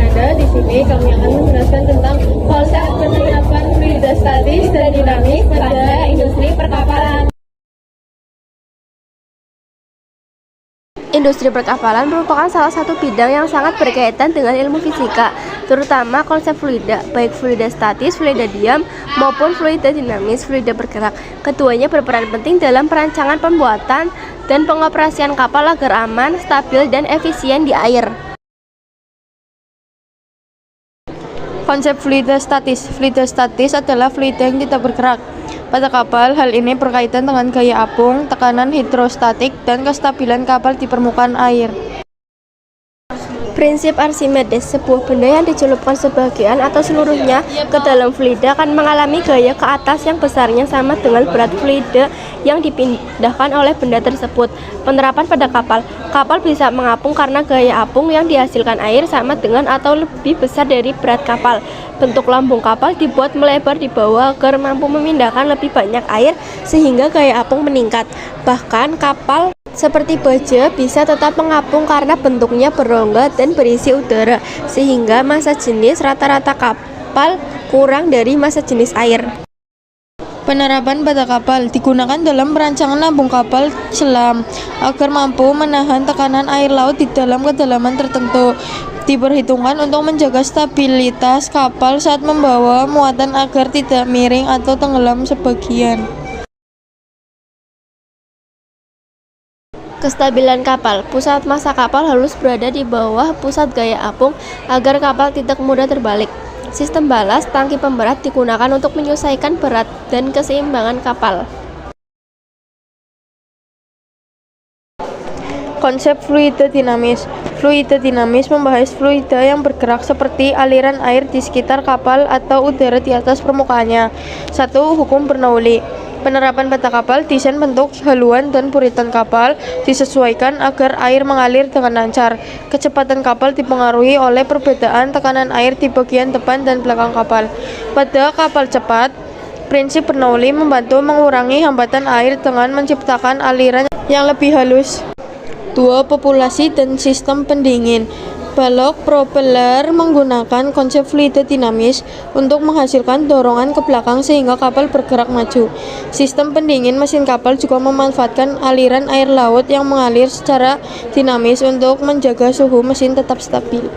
Fernanda. Di sini kami akan menjelaskan tentang konsep penerapan fluida statis dan dinamis pada industri perkapalan. Industri perkapalan merupakan salah satu bidang yang sangat berkaitan dengan ilmu fisika, terutama konsep fluida, baik fluida statis, fluida diam, maupun fluida dinamis, fluida bergerak. Keduanya berperan penting dalam perancangan pembuatan dan pengoperasian kapal agar aman, stabil, dan efisien di air. Konsep fluida statis. Fluida statis adalah fluida yang tidak bergerak. Pada kapal, hal ini berkaitan dengan gaya apung, tekanan hidrostatik, dan kestabilan kapal di permukaan air. Prinsip Archimedes, sebuah benda yang dicelupkan sebagian atau seluruhnya ke dalam fluida akan mengalami gaya ke atas yang besarnya sama dengan berat fluida yang dipindahkan oleh benda tersebut. Penerapan pada kapal. Kapal bisa mengapung karena gaya apung yang dihasilkan air sama dengan atau lebih besar dari berat kapal. Bentuk lambung kapal dibuat melebar di bawah agar mampu memindahkan lebih banyak air sehingga gaya apung meningkat. Bahkan kapal seperti baja bisa tetap mengapung karena bentuknya berongga dan berisi udara, sehingga massa jenis rata-rata kapal kurang dari massa jenis air. Penerapan pada kapal digunakan dalam perancangan lambung kapal selam agar mampu menahan tekanan air laut di dalam kedalaman tertentu. Diperhitungkan untuk menjaga stabilitas kapal saat membawa muatan agar tidak miring atau tenggelam sebagian. Kestabilan kapal. Pusat massa kapal harus berada di bawah pusat gaya apung agar kapal tidak mudah terbalik. Sistem balas tangki pemberat digunakan untuk menyesuaikan berat dan keseimbangan kapal. Konsep fluida dinamis. Fluida dinamis membahas fluida yang bergerak seperti aliran air di sekitar kapal atau udara di atas permukaannya. 1. Hukum Bernoulli. Penerapan pada kapal, desain bentuk, haluan, dan buritan kapal disesuaikan agar air mengalir dengan lancar. Kecepatan kapal dipengaruhi oleh perbedaan tekanan air di bagian depan dan belakang kapal. Pada kapal cepat, prinsip Bernoulli membantu mengurangi hambatan air dengan menciptakan aliran yang lebih halus. 2. Populasi dan sistem pendingin. Balok propeller menggunakan konsep fluida dinamis untuk menghasilkan dorongan ke belakang sehingga kapal bergerak maju. Sistem pendingin mesin kapal juga memanfaatkan aliran air laut yang mengalir secara dinamis untuk menjaga suhu mesin tetap stabil.